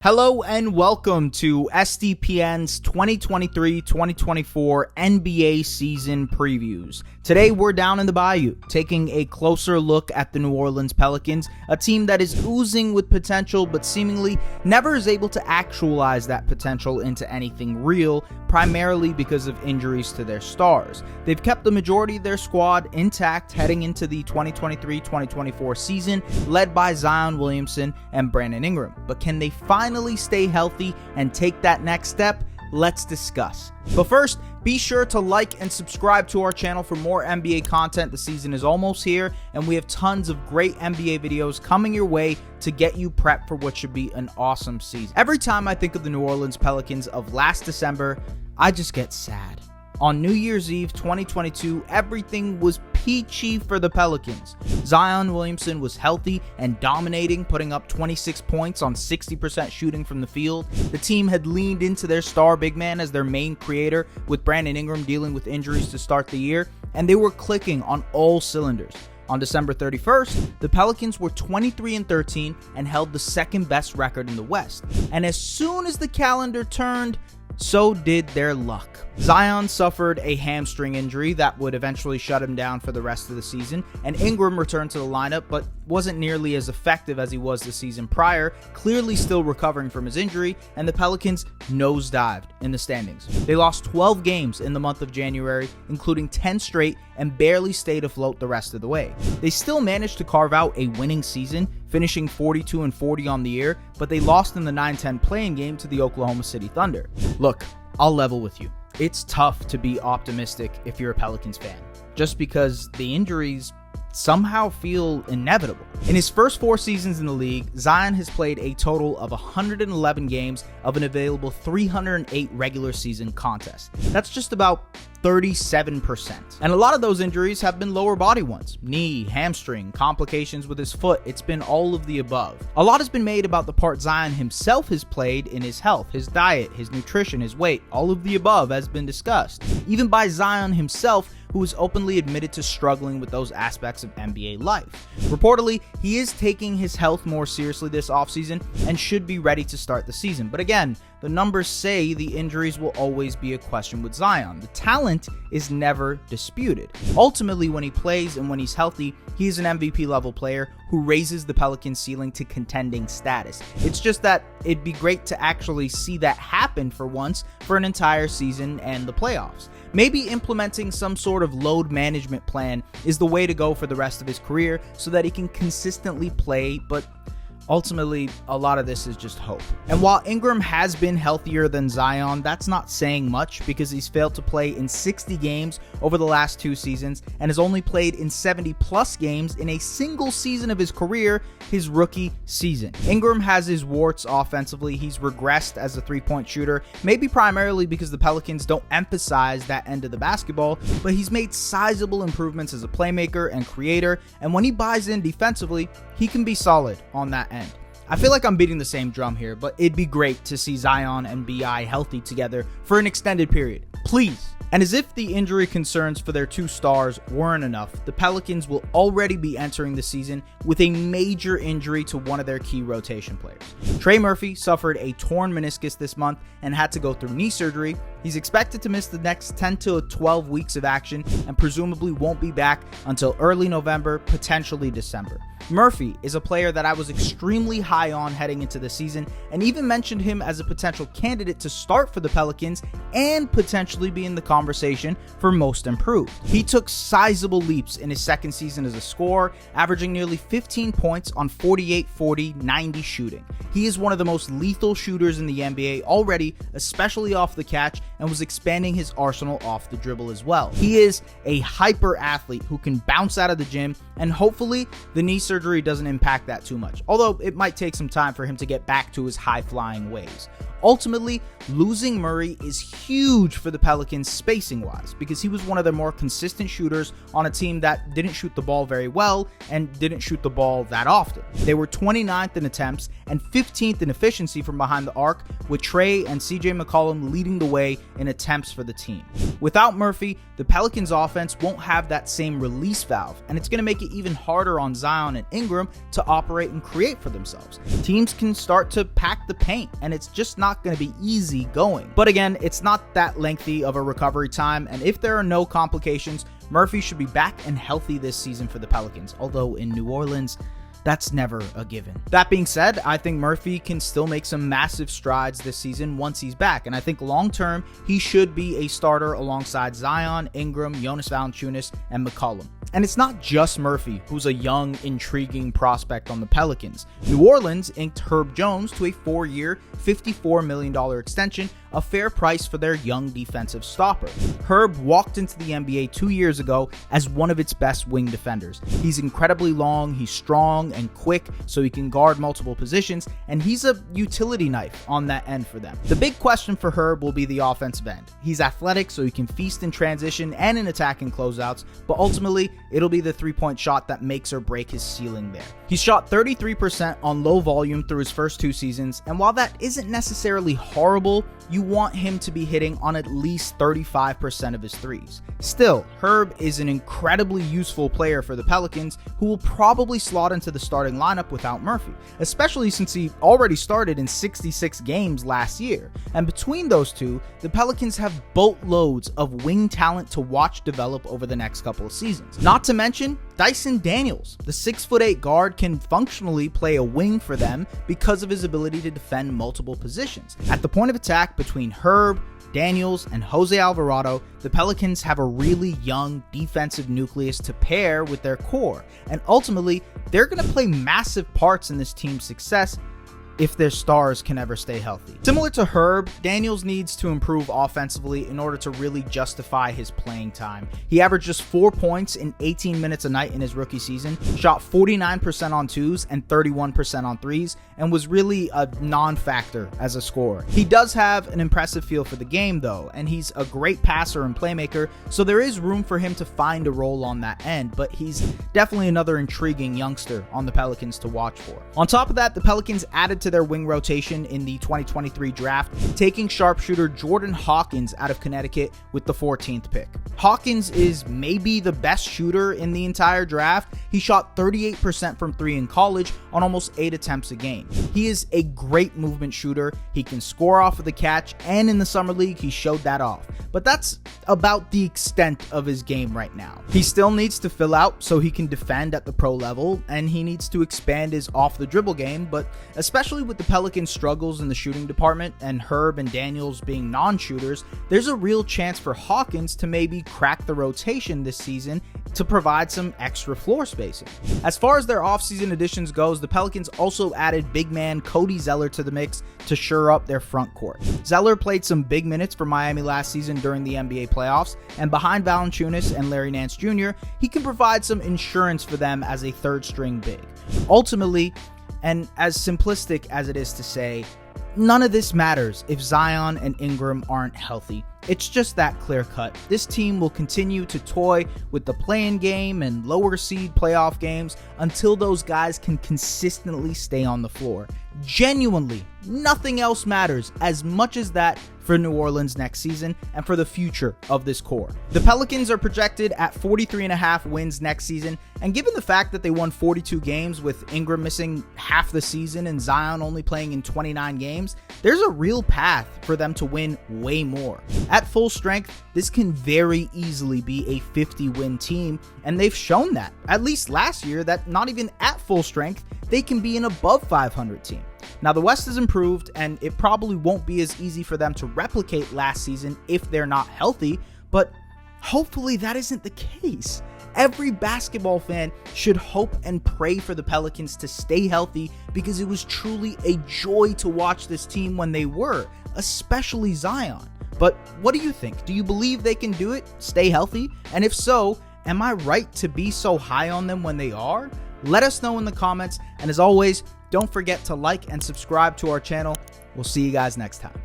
Hello and welcome to SDPN's 2023-2024 NBA season previews. Today we're down in the bayou, taking a closer look at the New Orleans Pelicans, a team that is oozing with potential but seemingly never is able to actualize that potential into anything real, primarily because of injuries to their stars. They've kept the majority of their squad intact heading into the 2023-2024 season, led by Zion Williamson and Ingram. But can they finally stay healthy and take that next step? Let's discuss. But first, be sure to like and subscribe to our channel for more NBA content. The season is almost here, and we have tons of great NBA videos coming your way to get you prepped for what should be an awesome season. Every time I think of the New Orleans Pelicans of last December, I just get sad. On New Year's Eve 2022, everything was peachy for the Pelicans. Zion Williamson was healthy and dominating, putting up 26 points on 60% shooting from the field. The team had leaned into their star big man as their main creator, with Ingram dealing with injuries to start the year, and they were clicking on all cylinders. On December 31st, the Pelicans were 23-13 and held the second best record in the West. And as soon as the calendar turned, so did their luck. Zion suffered a hamstring injury that would eventually shut him down for the rest of the season, and Ingram returned to the lineup but wasn't nearly as effective as he was the season prior, clearly still recovering from his injury, and the Pelicans nosedived in the standings. They lost 12 games in the month of January, including 10 straight, and barely stayed afloat the rest of the way. They still managed to carve out a winning season, finishing 42-40 on the year, but they lost in the 9-10 play-in game to the Oklahoma City Thunder. Look, I'll level with you. It's tough to be optimistic if you're a Pelicans fan, just because the injuries somehow feel inevitable. In his first 4 seasons in the league, Zion has played a total of 111 games of an available 308 regular season contests. That's just about 37%. And a lot of those injuries have been lower body ones. Knee, hamstring, complications with his foot, it's been all of the above. A lot has been made about the part Zion himself has played in his health, his diet, his nutrition, his weight, all of the above has been discussed. Even by Zion himself, who has openly admitted to struggling with those aspects of NBA life. Reportedly, he is taking his health more seriously this offseason and should be ready to start the season. But again, the numbers say the injuries will always be a question with Zion. The talent is never disputed. Ultimately, when he plays and when he's healthy, he is an MVP level player who raises the Pelicans' ceiling to contending status. It's just that it'd be great to actually see that happen for once for an entire season and the playoffs. Maybe implementing some sort of load management plan is the way to go for the rest of his career so that he can consistently play, but ultimately, a lot of this is just hope. And while Ingram has been healthier than Zion, that's not saying much because he's failed to play in 60 games over the last 2 seasons and has only played in 70-plus games in a single season of his career, his rookie season. Ingram has his warts offensively. He's regressed as a three-point shooter, maybe primarily because the Pelicans don't emphasize that end of the basketball, but he's made sizable improvements as a playmaker and creator, and when he buys in defensively, he can be solid on that end. I feel like I'm beating the same drum here, but it'd be great to see Zion and BI healthy together for an extended period. Please. And as if the injury concerns for their 2 stars weren't enough, the Pelicans will already be entering the season with a major injury to one of their key rotation players. Trey Murphy suffered a torn meniscus this month and had to go through knee surgery. He's expected to miss the next 10 to 12 weeks of action and presumably won't be back until early November, potentially December. Murphy is a player that I was extremely high on heading into the season and even mentioned him as a potential candidate to start for the Pelicans and potentially be in the conversation for most improved. He took sizable leaps in his second season as a scorer, averaging nearly 15 points on 48-40-90 shooting. He is one of the most lethal shooters in the NBA already, especially off the catch, and was expanding his arsenal off the dribble as well. He is a hyper athlete who can bounce out of the gym, and hopefully the knee surgery doesn't impact that too much, although it might take some time for him to get back to his high-flying ways. Ultimately, losing Murray is huge for the Pelicans spacing-wise because he was one of their more consistent shooters on a team that didn't shoot the ball very well and didn't shoot the ball that often. They were 29th in attempts and 15th in efficiency from behind the arc, with Trey and CJ McCollum leading the way in attempts for the team. Without Murphy, the Pelicans offense won't have that same release valve, and it's going to make it even harder on Zion and Ingram to operate and create for themselves. Teams can start to pack the paint, and it's just not going to be easy going. But again, it's not that lengthy of a recovery time, and if there are no complications, Murphy should be back and healthy this season for the Pelicans, although in New Orleans, that's never a given. That being said, I think Murphy can still make some massive strides this season once he's back, and I think long-term, he should be a starter alongside Zion, Ingram, Jonas Valanciunas, and McCollum. And it's not just Murphy, who's a young, intriguing prospect on the Pelicans. New Orleans inked Herb Jones to a 4-year, $54 million extension, a fair price for their young defensive stopper. Herb walked into the NBA 2 years ago as one of its best wing defenders. He's incredibly long, he's strong and quick, so he can guard multiple positions, and he's a utility knife on that end for them. The big question for Herb will be the offensive end. He's athletic, so he can feast in transition and in attacking closeouts, but ultimately, it'll be the three-point shot that makes or break his ceiling there. He's shot 33% on low volume through his first 2 seasons, and while that isn't necessarily horrible, you want him to be hitting on at least 35% of his threes. Still, Herb is an incredibly useful player for the Pelicans who will probably slot into the starting lineup without Murphy, especially since he already started in 66 games last year. And between those two, the Pelicans have boatloads of wing talent to watch develop over the next couple of seasons. Not to mention, Dyson Daniels, the 6'8" guard, can functionally play a wing for them because of his ability to defend multiple positions. At the point of attack between Herb, Daniels, and Jose Alvarado, the Pelicans have a really young defensive nucleus to pair with their core, and ultimately, they're going to play massive parts in this team's success if their stars can ever stay healthy. Similar to Herb, Daniels needs to improve offensively in order to really justify his playing time. He averaged just 4 points in 18 minutes a night in his rookie season, shot 49% on twos and 31% on threes, and was really a non-factor as a scorer. He does have an impressive feel for the game though, and he's a great passer and playmaker, so there is room for him to find a role on that end, but he's definitely another intriguing youngster on the Pelicans to watch for. On top of that, the Pelicans added to their wing rotation in the 2023 draft, taking sharpshooter Jordan Hawkins out of Connecticut with the 14th pick. Hawkins is maybe the best shooter in the entire draft. He shot 38% from 3 in college on almost 8 attempts a game. He is a great movement shooter. He can score off of the catch, and in the summer league, he showed that off. But that's about the extent of his game right now. He still needs to fill out so he can defend at the pro level, and he needs to expand his off the dribble game, but especially with the Pelicans' struggles in the shooting department and Herb and Daniels being non-shooters, there's a real chance for Hawkins to maybe crack the rotation this season to provide some extra floor spacing. As far as their offseason additions goes, the Pelicans also added big man Cody Zeller to the mix to shore up their front court. Zeller played some big minutes for Miami last season during the NBA playoffs, and behind Valanciunas and Larry Nance Jr., he can provide some insurance for them as a third-string big. Ultimately, and as simplistic as it is to say, none of this matters if Zion and Ingram aren't healthy. It's just that clear cut. This team will continue to toy with the play-in game and lower seed playoff games until those guys can consistently stay on the floor. Genuinely, nothing else matters as much as that for New Orleans next season and for the future of this core. The Pelicans are projected at 43.5 wins next season, and given the fact that they won 42 games with Ingram missing half the season and Zion only playing in 29 games, there's a real path for them to win way more. At full strength, this can very easily be a 50-win team, and they've shown that, at least last year, that not even at full strength, they can be an above 500 team. Now, the West has improved, and it probably won't be as easy for them to replicate last season if they're not healthy, but hopefully that isn't the case. Every basketball fan should hope and pray for the Pelicans to stay healthy because it was truly a joy to watch this team when they were, especially Zion. But what do you think? Do you believe they can do it? Stay healthy? And if so, am I right to be so high on them when they are? Let us know in the comments, and as always, Don't forget to like and subscribe to our channel. We'll see you guys next time.